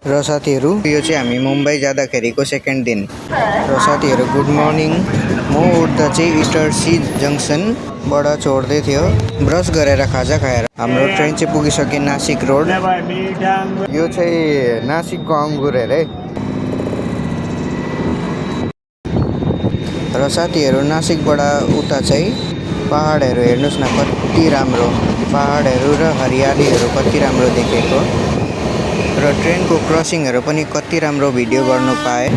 र साथीहरू यो चाहिँ हामी मुम्बई जाँदाखेरिको सेकेन्ड दिन र साथीहरू गुड मर्निङ। म उठ्दा चाहिँ इटर्सी जङ्सनबाट छोड्दै थियो। ब्रस गरेर खाजा खाएर हाम्रो ट्रेन चाहिँ पुगिसक्यो नासिक रोड। यो चाहिँ नासिकको अङ्गुर अरे। र साथीहरू नासिकबाट उता चाहिँ पहाडहरू हेर्नुहोस् न कति राम्रो, पहाडहरू र हरियालीहरू कति राम्रो देखेको। र ट्रेनको क्रसिङहरू पनि कति राम्रो भिडियो गर्नु पाएँ।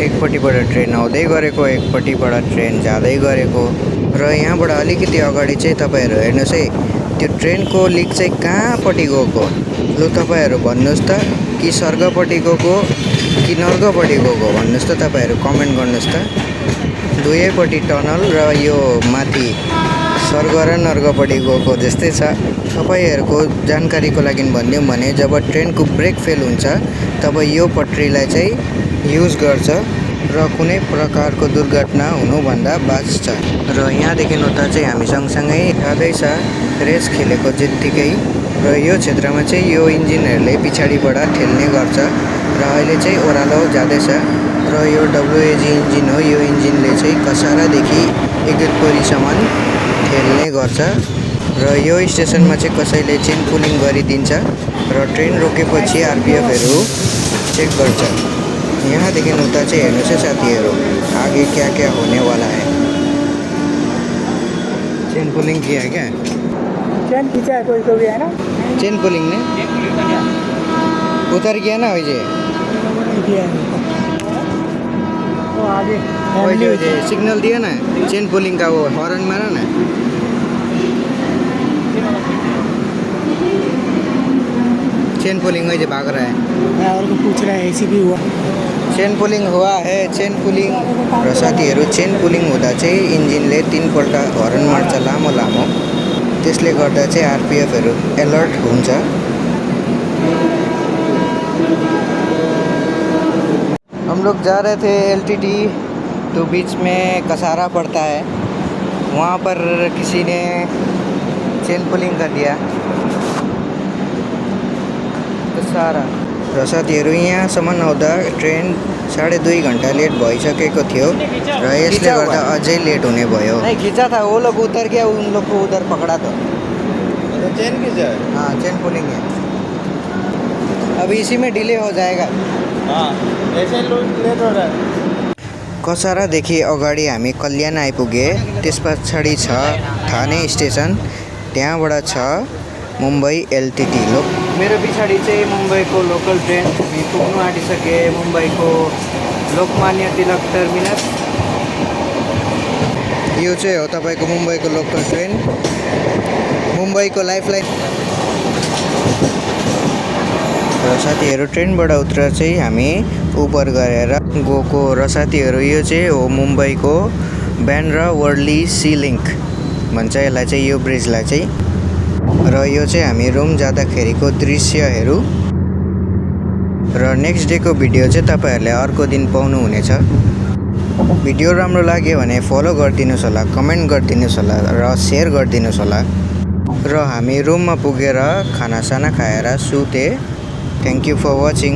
एकपट्टिबाट ट्रेन आउँदै गरेको, एकपट्टिबाट ट्रेन जाँदै गरेको। र यहाँबाट अलिकति अगाडि चाहिँ तपाईँहरू हेर्नुहोस् है, त्यो ट्रेनको लिक चाहिँ कहाँपट्टि गएको। लु तपाईँहरू भन्नुहोस् त, कि स्वर्गपट्टि गएको कि नर्कपट्टि गएको भन्नुहोस् त, तपाईँहरू कमेन्ट गर्नुहोस् त। दुवैपट्टि टनल र यो माथि स्वर्ग र नर्कपट्टि गएको जस्तै छ। तपाईँहरूको जानकारीको लागि भनिदिउँ भने जब ट्रेनको ब्रेक फेल हुन्छ तब यो पट्रीलाई चाहिँ युज गर्छ र कुनै प्रकारको दुर्घटना हुनुभन्दा बाँच्छ। र यहाँदेखि उता चाहिँ हामी सँगसँगै जाँदैछ रेस खेलेको जत्तिकै। र यो क्षेत्रमा चाहिँ यो इन्जिनहरूले पछाडिबाट ठेल्ने गर्छ र अहिले चाहिँ ओह्रालो जाँदैछ। र यो WAG इन्जिन हो। यो इन्जिनले चाहिँ कसारादेखि इगतपुरीसम्म ठेल्ने गर्छ। र यो स्टेसनमा चाहिँ कसैले चेन पुलिङ गरिदिन्छ र ट्रेन रोकेपछि RPFहरू चेक गर्छ। यहाँदेखि उता चाहिँ हेर्नुहोस् है साथीहरू, आगे क्या क्या होने वाला है। चेन पुलिंग किया है क्या? चेन खींचा है कोई तो भी है ना। चेन पुलिंग ने उतर गया ना वैसे। वो आगे वैसे सिग्नल दिया ना चेन पुलिंग का, वो हॉर्न मारा ना। चेन पुलिंग वैसे भाग रहा है और को पूछ रहा है ऐसी भी हुआ। चेन पुलिंग हुआ है, चेन पुलिंग। र साथीहरू चेन पुलिंग हुँदा चाहिँ इन्जिनले 3 पल्ट हर्न मार्छ लामो लामो। त्यसले गर्दा चाहिँ RPFहरू अलर्ट हुन्छ। हम लोग जा रहे थे LTT, तो बीच में कसारा पड़ता है, वहाँ पर किसी ने चेन पुलिंग कर दिया कसारा। र साथीहरू यहाँसम्म आउँदा ट्रेन 2.5 घन्टा लेट भइसकेको थियो र यसले गर्दा अझै लेट हुने भयो। नहीं खींचा था, वो लोग उतर गया, उन लोग को उधर पकड़ा था। चेन खींचा है? हाँ चेन पुलिंग है। अब इसी में डिले हो जाएगा। हाँ ऐसे लेट हो रहा है। कसारादेखि अगाडि हामी कल्याण आइपुगे। त्यस पछाडि छ ठाणे स्टेसन, त्यहाँबाट छ मुम्बई LTT। मेरो पछाडि चाहिँ मुम्बईको लोकल ट्रेन। हामी पुग्नु आँटिसके मुम्बईको लोकमान्य तिलक टर्मिनस। यो चाहिँ हो तपाईँको मुम्बईको लोकल ट्रेन, मुम्बईको लाइफलाइन। र साथीहरू ट्रेनबाट उत्रेर चाहिँ हामी उबर गरेर गएको। र साथीहरू यो चाहिँ हो मुम्बईको बान्द्रा वर्ली सी लिङ्क भन्छ यसलाई चाहिँ, यो ब्रिजलाई चाहिँ। र यो चाहिँ हामी रुम जाँदाखेरिको दृश्यहरू। र नेक्स्ट डेको भिडियो चाहिँ तपाईँहरूले अर्को दिन पाउनुहुनेछ। भिडियो राम्रो लाग्यो भने फलो गरिदिनुहोस् होला, कमेन्ट गरिदिनुहोस् होला र सेयर गरिदिनुहोस् होला। र हामी रुममा पुगेर खानासाना खाएर सुते। Thank you for watching.